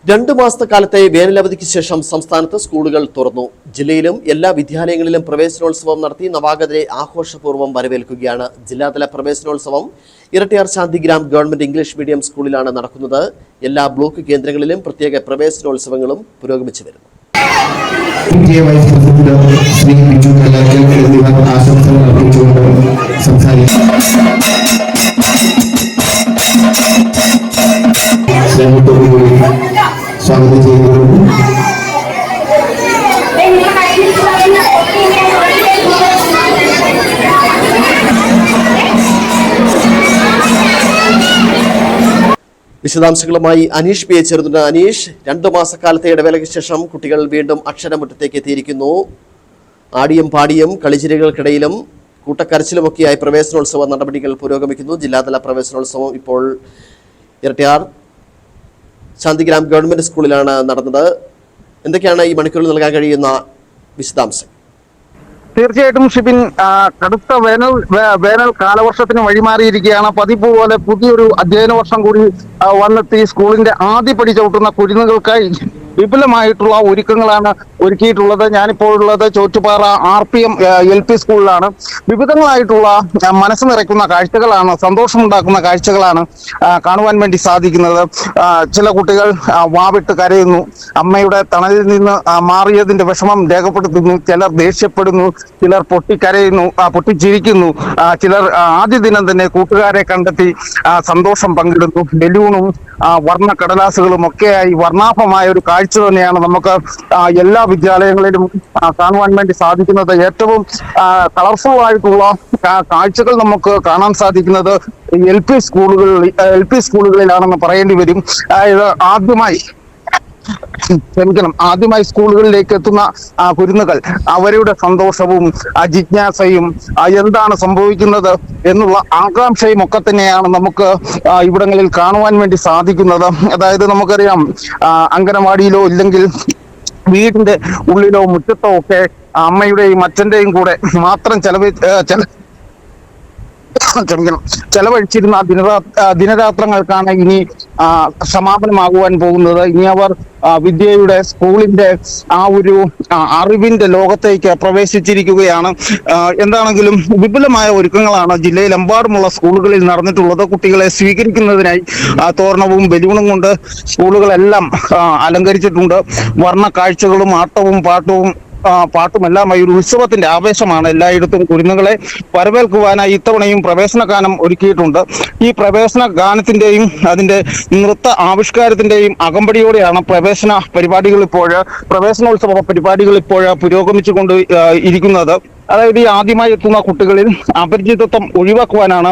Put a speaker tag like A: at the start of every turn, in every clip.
A: 2 മാസത്തെ കാലത്തെ വേനലവധിക്ക് ശേഷം സംസ്ഥാനത്ത് സ്കൂളുകൾ തുറന്നു. ജില്ലയിലും എല്ലാ വിദ്യാലയങ്ങളിലും പ്രവേശനോത്സവം നടത്തി നവാഗതരെ ആഘോഷപൂർവ്വം വരവേൽക്കുകയാണ്. ജില്ലാതല പ്രവേശനോത്സവം Erattayar Shantigram government English medium സ്കൂളിലാണ് നടക്കുന്നത്. എല്ലാ ബ്ലോക്ക് കേന്ദ്രങ്ങളിലും പ്രത്യേക പ്രവേശനോത്സവങ്ങളും പുരോഗമിച്ചു വരുന്നു.
B: സ്വാഗതം ചെയ്യുന്നുണ്ട്.
A: വിശദാംശങ്ങളുമായി അനീഷ് പി ചേർന്നുണ്ട്. അനീഷ്, 2 മാസക്കാലത്തെ ഇടവേളയ്ക്ക് ശേഷം കുട്ടികൾ വീണ്ടും അക്ഷരമുറ്റത്തേക്ക് എത്തിയിരിക്കുന്നു. ആടിയും പാടിയും കളിച്ചിരികൾക്കിടയിലും കൂട്ടക്കരച്ചിലുമൊക്കെയായി പ്രവേശനോത്സവ നടപടികൾ പുരോഗമിക്കുന്നു. ജില്ലാതല പ്രവേശനോത്സവം ഇപ്പോൾ ഇരട്ടിയാർ ശാന്തിഗ്രാം ഗവൺമെന്റ് സ്കൂളിലാണ് നടന്നത്. എന്തൊക്കെയാണ് ഈ മണിക്കൂറിൽ നൽകാൻ കഴിയുന്ന വിശദാംശം?
C: തീർച്ചയായിട്ടും ഷിബിൻ, കടുത്ത വേനൽ കാലവർഷത്തിന് വഴിമാറിയിരിക്കുകയാണ്. പതിപ്പ് പോലെ പുതിയൊരു അധ്യയന വർഷം കൂടി വന്നെത്തി സ്കൂളിന്റെ ആദ്യപടി ചവിട്ടുന്ന കുരുന്നുകൾക്കായി വിപുലമായിട്ടുള്ള ഒരുക്കങ്ങളാണ് ഒരുക്കിയിട്ടുള്ളത്. ഞാനിപ്പോൾ ഉള്ളത് ചോറ്റുപാറ RPM LP സ്കൂളിലാണ്. വിവിധങ്ങളായിട്ടുള്ള മനസ്സ് നിറയ്ക്കുന്ന കാഴ്ചകളാണ്, സന്തോഷമുണ്ടാക്കുന്ന കാഴ്ചകളാണ് കാണുവാൻ വേണ്ടി സാധിക്കുന്നത്. ചില കുട്ടികൾ വാവിട്ട് കരയുന്നു, അമ്മയുടെ തണലിൽ നിന്ന് മാറിയതിന്റെ വിഷമം രേഖപ്പെടുത്തുന്നു. ചിലർ ദേഷ്യപ്പെടുന്നു, ചിലർ പൊട്ടിക്കരയുന്നു, പൊട്ടിച്ചിരിക്കുന്നു. ചിലർ ആദ്യ ദിനം തന്നെ കൂട്ടുകാരെ കണ്ടെത്തി സന്തോഷം പങ്കിടുന്നു. ബലൂണും വർണ്ണ കടലാസുകളും ഒക്കെയായി വർണ്ണാഭമായ ഒരു കാഴ്ച തന്നെയാണ് നമുക്ക് എല്ലാ വിദ്യാലയങ്ങളിലും കാണുവാൻ വേണ്ടി സാധിക്കുന്നത്. ഏറ്റവും കളർഫുൾ ആയിട്ടുള്ള കാഴ്ചകൾ നമുക്ക് കാണാൻ സാധിക്കുന്നത് LP സ്കൂളുകളിലാണെന്ന് പറയേണ്ടി വരും. ആദ്യമായി സ്കൂളുകളിലേക്ക് എത്തുന്ന കുരുന്നുകൾ അവരുടെ സന്തോഷവും ജിജ്ഞാസയും എന്താണ് സംഭവിക്കുന്നത് എന്നുള്ള ആകാംക്ഷയും ഒക്കെ തന്നെയാണ് നമുക്ക് ഇവിടങ്ങളിൽ കാണുവാൻ വേണ്ടി സാധിക്കുന്നത്. അതായത് നമുക്കറിയാം, അംഗനവാടിയിലോ ഇല്ലെങ്കിൽ വീടിന്റെ ഉള്ളിലോ മുറ്റത്തോ ഒക്കെ അമ്മയുടെയും അച്ഛന്റെയും കൂടെ മാത്രം ചെലവഴിച്ചിരുന്ന ദിനരാത്രങ്ങൾക്കാണ് ഇനി സമാപനമാകുവാൻ പോകുന്നത്. ഇനി അവർ വിദ്യയുടെ, സ്കൂളിന്റെ ആ ഒരു അറിവിന്റെ ലോകത്തേക്ക് പ്രവേശിച്ചിരിക്കുകയാണ്. എന്താണെങ്കിലും വിപുലമായ ഒരുക്കങ്ങളാണ് ജില്ലയിലെമ്പാടുമുള്ള സ്കൂളുകളിൽ നടന്നിട്ടുള്ളത്. കുട്ടികളെ സ്വീകരിക്കുന്നതിനായി തോരണവും ബലൂണും കൊണ്ട് സ്കൂളുകളെല്ലാം അലങ്കരിച്ചിട്ടുണ്ട്. വർണ്ണ കാഴ്ചകളും ആട്ടവും പാട്ടുമെല്ലാമായി ഒരു ഉത്സവത്തിന്റെ ആവേശമാണ് എല്ലായിടത്തും. കുരുന്നുകളെ വരവേൽക്കുവാനായി ഇത്തവണയും പ്രവേശന ഗാനം ഒരുക്കിയിട്ടുണ്ട്. ഈ പ്രവേശന ഗാനത്തിന്റെയും അതിന്റെ നൃത്ത ആവിഷ്കാരത്തിന്റെയും അകമ്പടിയോടെയാണ് പ്രവേശനോത്സവ പരിപാടികൾ ഇപ്പോൾ പുരോഗമിച്ചുകൊണ്ട് ഇരിക്കുന്നത്. അതായത് ഈ ആദ്യമായി എത്തുന്ന കുട്ടികളിൽ അപരിചിതത്വം ഒഴിവാക്കുവാനാണ്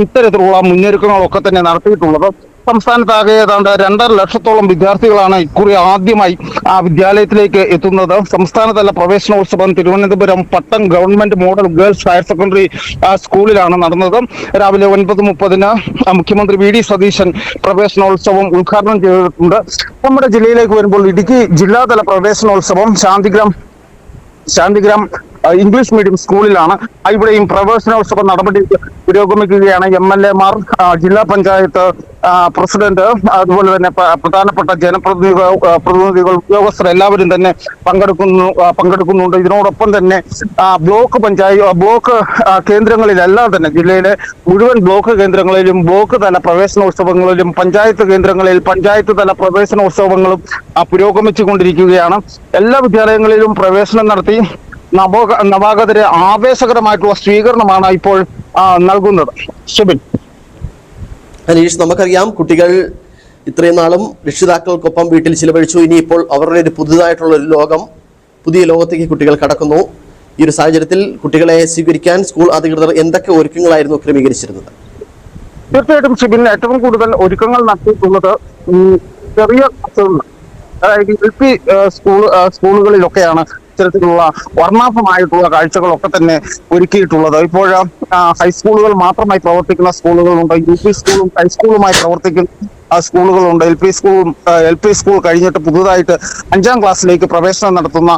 C: ഇത്തരത്തിലുള്ള മുന്നൊരുക്കങ്ങളൊക്കെ തന്നെ നടത്തിയിട്ടുള്ളത്. സംസ്ഥാനത്താകെ ഏതാണ്ട് 2.5 ലക്ഷത്തോളം വിദ്യാർത്ഥികളാണ് ഇക്കുറി ആദ്യമായി വിദ്യാലയത്തിലേക്ക് എത്തുന്നത്. സംസ്ഥാനതല പ്രവേശനോത്സവം Thiruvananthapuram Pattom government model girls higher secondary സ്കൂളിലാണ് നടന്നത്. രാവിലെ 9:30 മുഖ്യമന്ത്രി VD സതീശൻ പ്രവേശനോത്സവം ഉദ്ഘാടനം ചെയ്തിട്ടുണ്ട്. നമ്മുടെ ജില്ലയിലേക്ക് വരുമ്പോൾ ഇടുക്കി ജില്ലാതല പ്രവേശനോത്സവം ശാന്തിഗ്രാം ഇംഗ്ലീഷ് മീഡിയം സ്കൂളിലാണ്. ഇവിടെയും പ്രവേശനോത്സവ നടപടി പുരോഗമിക്കുകയാണ്. MLA മാർ, ജില്ലാ പഞ്ചായത്ത് പ്രസിഡന്റ്, അതുപോലെ തന്നെ പ്രധാനപ്പെട്ട ജനപ്രതിനിധികൾ, ഉദ്യോഗസ്ഥർ എല്ലാവരും തന്നെ പങ്കെടുക്കുന്നുണ്ട്. ഇതിനോടൊപ്പം തന്നെ ബ്ലോക്ക് കേന്ദ്രങ്ങളിലെല്ലാം തന്നെ ജില്ലയിലെ മുഴുവൻ ബ്ലോക്ക് കേന്ദ്രങ്ങളിലും ബ്ലോക്ക് തല പ്രവേശനോത്സവങ്ങളിലും പഞ്ചായത്ത് കേന്ദ്രങ്ങളിൽ പഞ്ചായത്ത് തല പ്രവേശനോത്സവങ്ങളും പുരോഗമിച്ചുകൊണ്ടിരിക്കുകയാണ്. എല്ലാ വിദ്യാലയങ്ങളിലും പ്രവേശനം നടത്തി നവാഗതരെ ആവേശകരമായിട്ടുള്ള സ്വീകരണമാണ് ഇപ്പോൾ നൽകുന്നത്. ഷിബിൻ,
A: അനീഷ്, നമുക്കറിയാം കുട്ടികൾ ഇത്രയും നാളും രക്ഷിതാക്കൾക്കൊപ്പം വീട്ടിൽ ചിലവഴിച്ചു. ഇനിയിപ്പോൾ അവരുടെ ഒരു പുതിയ ലോകത്തേക്ക് കുട്ടികൾ കടക്കുന്നു. ഈ ഒരു സാഹചര്യത്തിൽ കുട്ടികളെ സ്വീകരിക്കാൻ സ്കൂൾ അധികൃതർ എന്തൊക്കെ ഒരുക്കങ്ങളായിരുന്നു ക്രമീകരിച്ചിരുന്നത്?
C: തീർച്ചയായിട്ടും ഷിബിൻ, ഏറ്റവും കൂടുതൽ ഒരുക്കങ്ങൾ നടത്തിയിട്ടുള്ളത് ചെറിയ അതായത് LP സ്കൂളുകളിലൊക്കെയാണ് ഇത്തരത്തിലുള്ള വർണ്ണാഭമായിട്ടുള്ള കാഴ്ചകളൊക്കെ തന്നെ ഒരുക്കിയിട്ടുള്ളത്. ഇപ്പോൾ ഹൈസ്കൂളുകൾ മാത്രമായി പ്രവർത്തിക്കുന്ന സ്കൂളുകളുണ്ട്, UP സ്കൂളും ഹൈസ്കൂളുമായി പ്രവർത്തിക്കുന്ന സ്കൂളുകളുണ്ട്. LP സ്കൂൾ കഴിഞ്ഞിട്ട് പുതുതായിട്ട് 5ാം ക്ലാസ്സിലേക്ക് പ്രവേശനം നടത്തുന്ന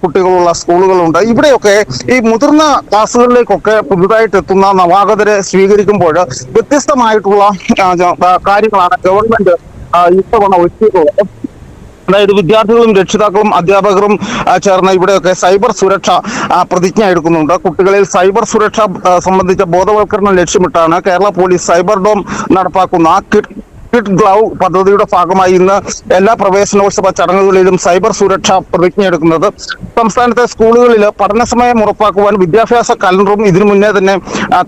C: കുട്ടികളുള്ള സ്കൂളുകളുണ്ട്. ഇവിടെയൊക്കെ ഈ മുതിർന്ന ക്ലാസ്സുകളിലേക്കൊക്കെ പുതുതായിട്ട് എത്തുന്ന നവാഗതരെ സ്വീകരിക്കുമ്പോൾ വ്യത്യസ്തമായിട്ടുള്ള കാര്യങ്ങളാണ് ഗവൺമെന്റ് ഇത്തവണ ഒരുക്കിയിട്ടുള്ളത്. അതായത് വിദ്യാർത്ഥികളും രക്ഷിതാക്കളും അധ്യാപകരും ചേർന്ന് ഇവിടെയൊക്കെ സൈബർ സുരക്ഷ പ്രതിജ്ഞ എടുക്കുന്നുണ്ട്. കുട്ടികളിൽ സൈബർ സുരക്ഷ സംബന്ധിച്ച ബോധവൽക്കരണം ലക്ഷ്യമിട്ടാണ് കേരള പോലീസ് സൈബർ ഡോം നടപ്പാക്കുന്ന കിഡ് ഗ്ലൗ പദ്ധതിയുടെ ഭാഗമായി ഇന്ന് എല്ലാ പ്രവേശനോത്സവ ചടങ്ങുകളിലും സൈബർ സുരക്ഷ പ്രതിജ്ഞയെടുക്കുന്നത്. സംസ്ഥാനത്തെ സ്കൂളുകളിൽ പഠന സമയം ഉറപ്പാക്കുവാൻ വിദ്യാഭ്യാസ കലണ്ടറും ഇതിനു മുന്നേ തന്നെ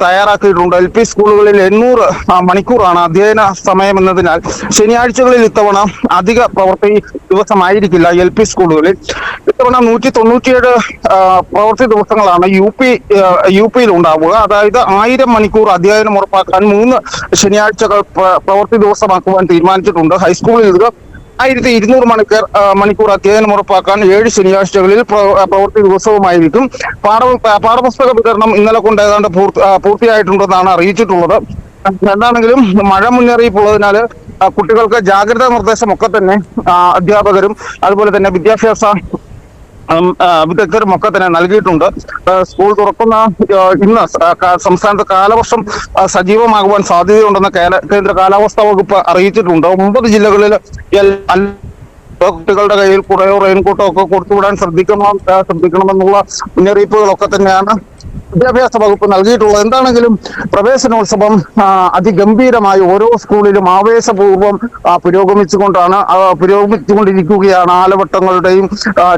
C: തയ്യാറാക്കിയിട്ടുണ്ട്. LP സ്കൂളുകളിൽ 800 മണിക്കൂറാണ് അധ്യയന സമയം എന്നതിനാൽ ശനിയാഴ്ചകളിൽ ഇത്തവണ അധിക പ്രവൃത്തി ദിവസമായിരിക്കില്ല. LP സ്കൂളുകളിൽ ഇത്തവണ 197 പ്രവൃത്തി ദിവസങ്ങളാണ് യു പിയിൽ ഉണ്ടാവുക. അതായത് 1000 മണിക്കൂർ അധ്യയനം ഉറപ്പാക്കാൻ 3 ശനിയാഴ്ചകൾ പ്രവൃത്തി ദിവസമാക്കുവാൻ തീരുമാനിച്ചിട്ടുണ്ട്. ഹൈസ്കൂളിൽ ഇത് 1200 മണിക്കൂർ അധ്യയനം ഉറപ്പാക്കാൻ 7 ശനിയാഴ്ചകളിൽ പ്രവൃത്തി ദിവസവുമായിരിക്കും. പാഠപുസ്തക വിതരണം ഇന്നലെ കൊണ്ട് ഏതാണ്ട് പൂർത്തിയായിട്ടുണ്ടെന്നാണ് അറിയിച്ചിട്ടുള്ളത്. എന്താണെങ്കിലും മഴ മുന്നറിയിപ്പ് ഉള്ളതിനാൽ കുട്ടികൾക്ക് ജാഗ്രതാ നിർദ്ദേശമൊക്കെ തന്നെ അധ്യാപകരും അതുപോലെ തന്നെ വിദ്യാഭ്യാസ വിദഗ്ധരും ഒക്കെ തന്നെ നൽകിയിട്ടുണ്ട്. സ്കൂൾ തുറക്കുന്ന ഇന്ന് സംസ്ഥാനത്ത് കാലവർഷം സജീവമാകുവാൻ സാധ്യതയുണ്ടെന്ന് കേന്ദ്ര കാലാവസ്ഥാ വകുപ്പ് അറിയിച്ചിട്ടുണ്ട്. 9 ജില്ലകളിൽ കുട്ടികളുടെ കയ്യിൽ കുടയോ റെയിൻകോട്ടോ ഒക്കെ കൊടുത്തുവിടാൻ ശ്രദ്ധിക്കണമെന്നുള്ള മുന്നറിയിപ്പുകളൊക്കെ തന്നെയാണ് വിദ്യാഭ്യാസ വകുപ്പ് നൽകിയിട്ടുള്ളത്. എന്താണെങ്കിലും പ്രവേശനോത്സവം അതിഗംഭീരമായി ഓരോ സ്കൂളിലും ആവേശപൂർവ്വം പുരോഗമിച്ചുകൊണ്ടിരിക്കുകയാണ്. ആലവട്ടങ്ങളുടെയും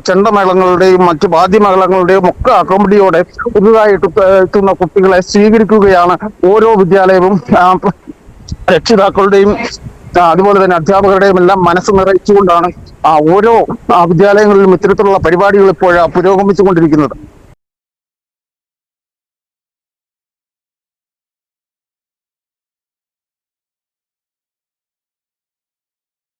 C: ചെണ്ടമേളങ്ങളുടെയും മറ്റു വാദ്യമേളങ്ങളുടെയും ഒക്കെ അകമ്പടിയോടെ പുതുതായിട്ട് എത്തുന്ന കുട്ടികളെ സ്വീകരിക്കുകയാണ് ഓരോ വിദ്യാലയവും. രക്ഷിതാക്കളുടെയും അതുപോലെ തന്നെ അധ്യാപകരുടെയും എല്ലാം മനസ്സ് നിറയിച്ചുകൊണ്ടാണ് ഓരോ വിദ്യാലയങ്ങളിലും ഇത്തരത്തിലുള്ള പരിപാടികൾ ഇപ്പോൾ പുരോഗമിച്ചുകൊണ്ടിരിക്കുന്നത്.